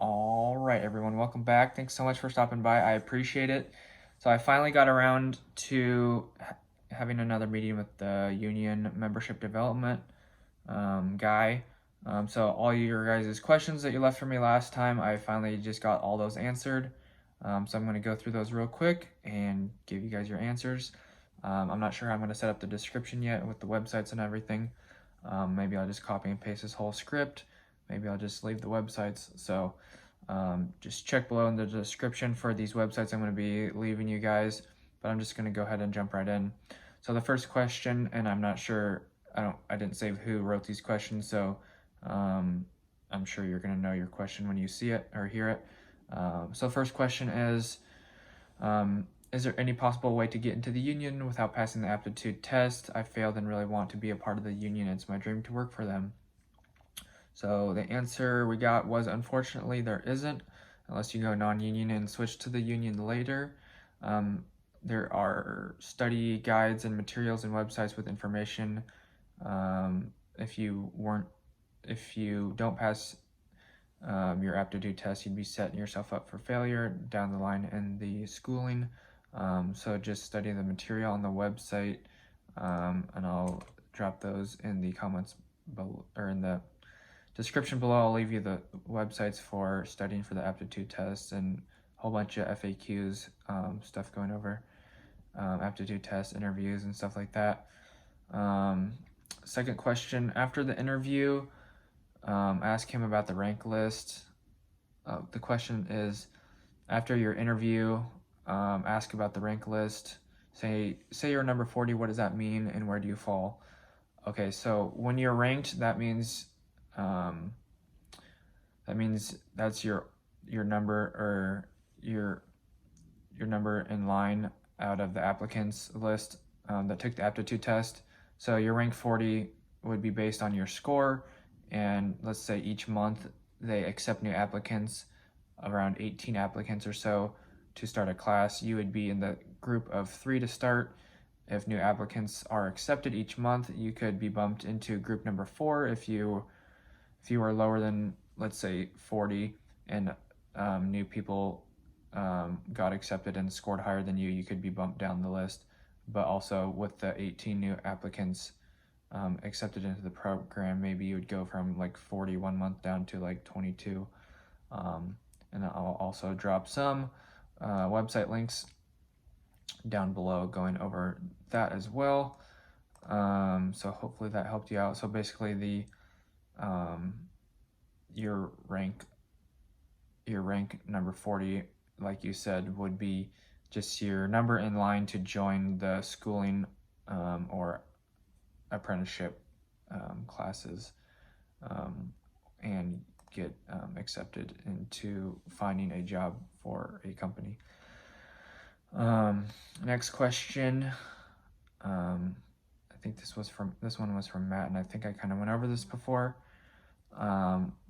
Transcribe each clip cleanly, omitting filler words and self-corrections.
All right, everyone, welcome back. Thanks so much for stopping by. I appreciate it. So I finally got around to having another meeting with the union membership development guy. So all your guys' questions that you left for me last time, I finally just got all those answered. So I'm going to go through those real quick and give you guys your answers. I'm not sure how I'm going to set up the description yet with the websites and everything. Maybe I'll just copy and paste this whole script. Maybe I'll just leave the websites. So just check below in the description for these websites I'm going to be leaving you guys. But I'm just going to go ahead and jump right in. So the first question, and I'm not sure, I didn't say who wrote these questions, so I'm sure you're going to know your question when you see it or hear it. So first question is there any possible way to get into the union without passing the aptitude test? I failed and really want to be a part of the union. It's my dream to work for them. So the answer we got was unfortunately there isn't, unless you go non-union and switch to the union later. There are study guides and materials and websites with information. If you don't pass your aptitude test, you'd be setting yourself up for failure down the line in the schooling. So just study the material on the website, and I'll drop those in the comments below, or in the description below. I'll leave you the websites for studying for the aptitude test and a whole bunch of FAQs, stuff going over aptitude test interviews and stuff like that. Second question, after the interview, ask him about the rank list. The question is, after your interview, ask about the rank list. Say you're number 40, what does that mean and where do you fall? Okay, so when you're ranked, that means that's your number, or your number in line out of the applicants list that took the aptitude test. So your rank 40 would be based on your score, and let's say each month they accept new applicants, around 18 applicants or so to start a class. You would be in the group of 3 to start. If new applicants are accepted each month, you could be bumped into group number 4 if you are lower than, let's say, 40, and new people got accepted and scored higher than you could be bumped down the list. But also with the 18 new applicants accepted into the program, maybe you would go from like 40 one month down to like 22. And I'll also drop some website links down below going over that as well. So hopefully that helped you out. So basically your rank number 40, like you said, would be just your number in line to join the schooling or apprenticeship classes and get accepted into finding a job for a company. Next question. I think this one was from Matt, and I think I kind of went over this before.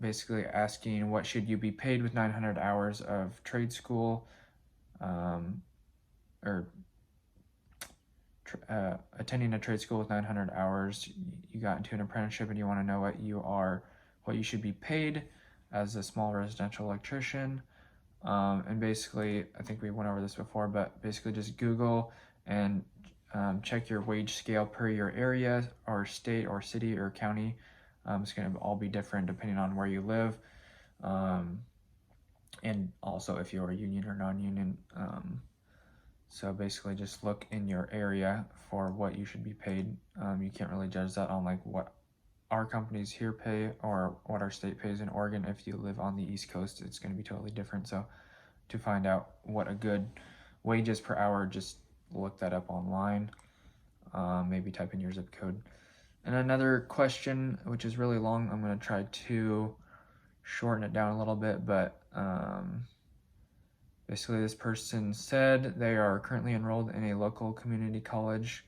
Basically asking, what should you be paid with 900 hours of trade school, or attending a trade school with 900 hours. You got into an apprenticeship and you want to know what you should be paid as a small residential electrician. And basically, I think we went over this before, but basically just Google and check your wage scale per your area or state or city or county. It's going to all be different depending on where you live, and also if you're union or non-union. So basically just look in your area for what you should be paid. You can't really judge that on like what our companies here pay or what our state pays in Oregon. If you live on the East Coast, it's going to be totally different. So to find out what a good wages per hour, just look that up online. Maybe type in your zip code. And another question, which is really long, I'm going to try to shorten it down a little bit, but basically this person said they are currently enrolled in a local community college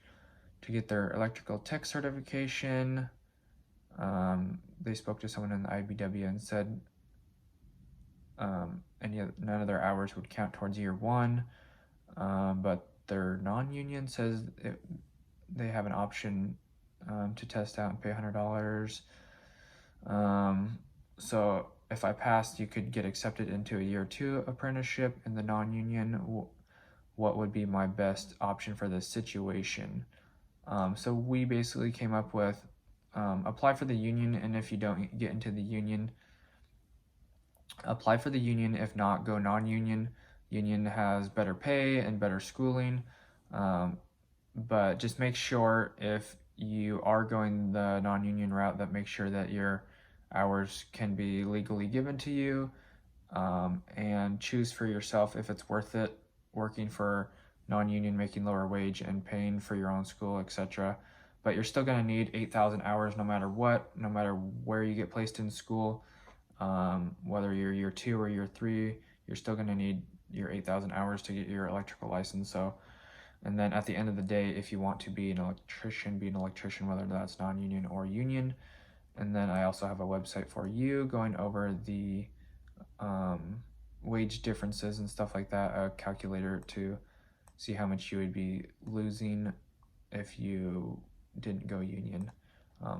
to get their electrical tech certification. They spoke to someone in the IBW and said none of their hours would count towards year 1, but their non-union says they have an option to test out and pay $100. So if I passed, you could get accepted into a year 2 apprenticeship in the non-union. What would be my best option for this situation? So we basically came up with apply for the union, and if you don't get into the union, apply for the union. If not, go non-union. Union has better pay and better schooling, but just make sure if you are going the non-union route that make sure that your hours can be legally given to you, and choose for yourself if it's worth it working for non-union, making lower wage and paying for your own school, etc. But you're still going to need 8,000 hours no matter what, no matter where you get placed in school. Whether you're year 2 or year 3, you're still going to need your 8,000 hours to get your electrical license. So, and then at the end of the day, if you want to be an electrician, whether that's non-union or union. And then I also have a website for you going over the wage differences and stuff like that, a calculator to see how much you would be losing if you didn't go union.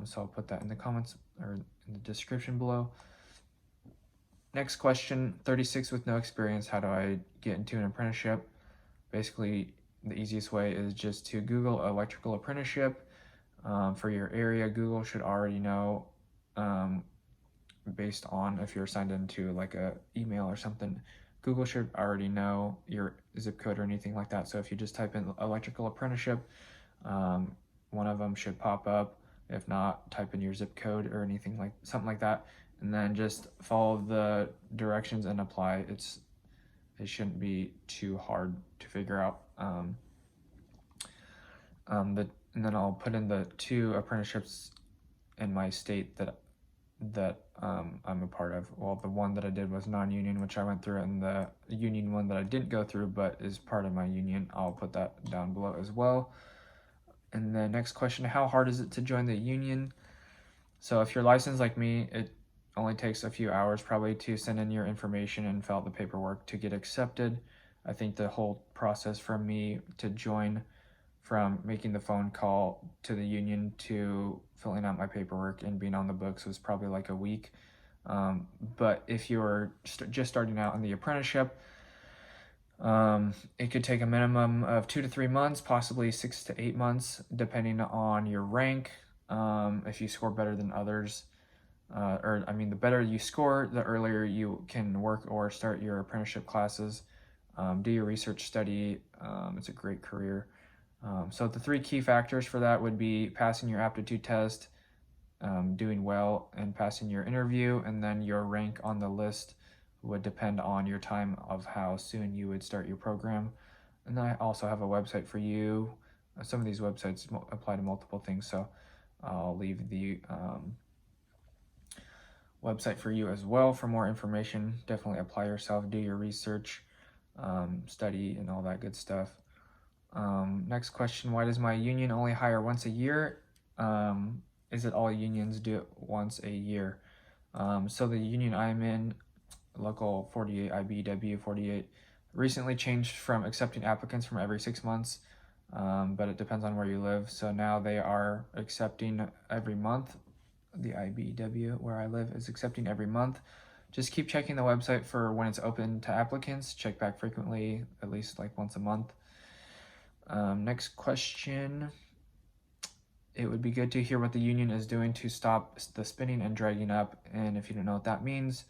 So I'll put that in the comments or in the description below. Next question, 36 with no experience, how do I get into an apprenticeship? Basically, the easiest way is just to Google electrical apprenticeship. For your area, Google should already know, based on if you're signed into like a email or something, Google should already know your zip code or anything like that. So if you just type in electrical apprenticeship, one of them should pop up. If not, type in your zip code or anything like something like that, and then just follow the directions and apply. It shouldn't be too hard to figure out. And then I'll put in the 2 apprenticeships in my state that I'm a part of. Well, the one that I did was non-union, which I went through, and the union one that I didn't go through but is part of my union, I'll put that down below as well. And the next question, how hard is it to join the union? So if you're licensed like me, it only takes a few hours probably to send in your information and fill out the paperwork to get accepted. I think the whole process from me to join, from making the phone call to the union to filling out my paperwork and being on the books, was probably like a week. But if you're just starting out in the apprenticeship, it could take a minimum of 2 to 3 months, possibly 6 to 8 months, depending on your rank. If you score better than others, the better you score, the earlier you can work or start your apprenticeship classes. Do your research, study. It's a great career. So the 3 key factors for that would be passing your aptitude test, doing well, and passing your interview, and then your rank on the list would depend on your time of how soon you would start your program. And then I also have a website for you. Some of these websites apply to multiple things, so I'll leave the website for you as well for more information. Definitely apply yourself, do your research, study, and all that good stuff. Next question, why does my union only hire once a year? Is it all unions do it once a year? So the union I'm in, Local 48, IBEW 48, recently changed from accepting applicants from every 6 months, but it depends on where you live. So now they are accepting every month. The IBEW where I live is accepting every month. Just keep checking the website for when it's open to applicants. Check back frequently, at least like once a month. Next question. It would be good to hear what the union is doing to stop the spinning and dragging up. And if you don't know what that means,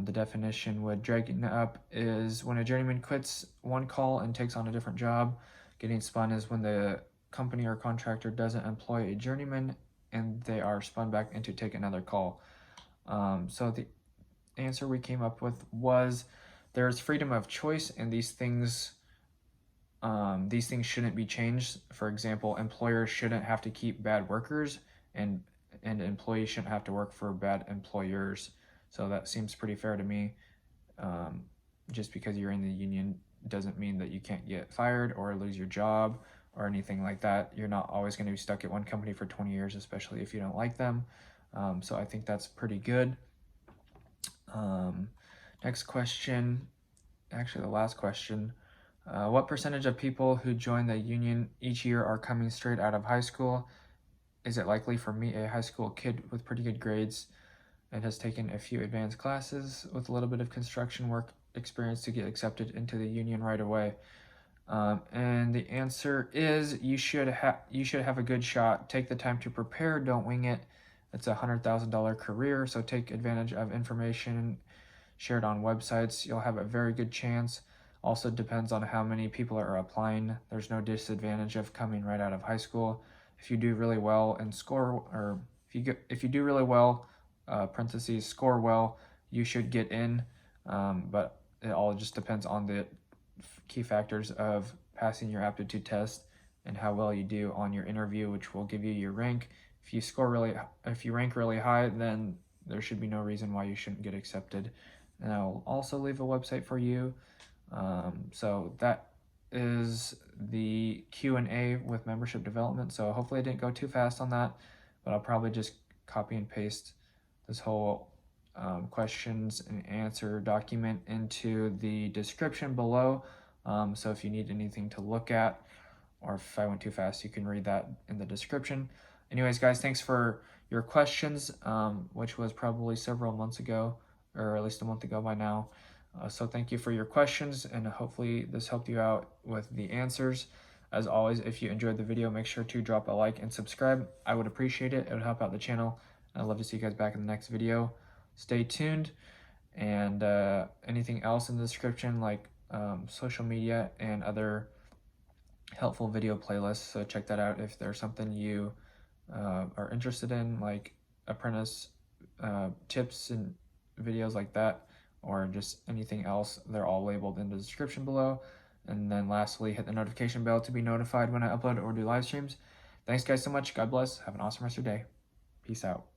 the definition would dragging up is when a journeyman quits one call and takes on a different job. Getting spun is when the company or contractor doesn't employ a journeyman and they are spun back in to take another call. So the answer we came up with was there's freedom of choice, and these things shouldn't be changed. For example, employers shouldn't have to keep bad workers, and employees shouldn't have to work for bad employers. So that seems pretty fair to me. Just because you're in the union doesn't mean that you can't get fired or lose your job or anything like that. You're not always going to be stuck at one company for 20 years, especially if you don't like them. So I think that's pretty good. Next question, actually the last question. What percentage of people who join the union each year are coming straight out of high school? Is it likely for me, a high school kid with pretty good grades, and has taken a few advanced classes with a little bit of construction work experience to get accepted into the union right away. And the answer is you should have a good shot. Take the time to prepare. Don't wing it. It's a $100,000 career, so take advantage of information shared on websites. You'll have a very good chance. Also depends on how many people are applying. There's no disadvantage of coming right out of high school. If you do really well and score, or if you do really well, parentheses score well, you should get in. But it all just depends on the key factors of passing your aptitude test and how well you do on your interview, which will give you your rank. If you rank really high, then there should be no reason why you shouldn't get accepted. And I'll also leave a website for you. So that is the Q&A with membership development. So hopefully I didn't go too fast on that, but I'll probably just copy and paste this whole questions and answer document into the description below. So if you need anything to look at, or if I went too fast, you can read that in the description. Anyways, guys, thanks for your questions, which was probably several months ago, or at least a month ago by now. So thank you for your questions, and hopefully this helped you out with the answers. As always, if you enjoyed the video, make sure to drop a like and subscribe. I would appreciate it. It would help out the channel. I'd love to see you guys back in the next video. Stay tuned, and anything else in the description, like social media and other helpful video playlists. So check that out if there's something you are interested in, like apprentice tips and videos like that, or just anything else. They're all labeled in the description below. And then lastly, hit the notification bell to be notified when I upload or do live streams. Thanks guys so much. God bless. Have an awesome rest of your day. Peace out.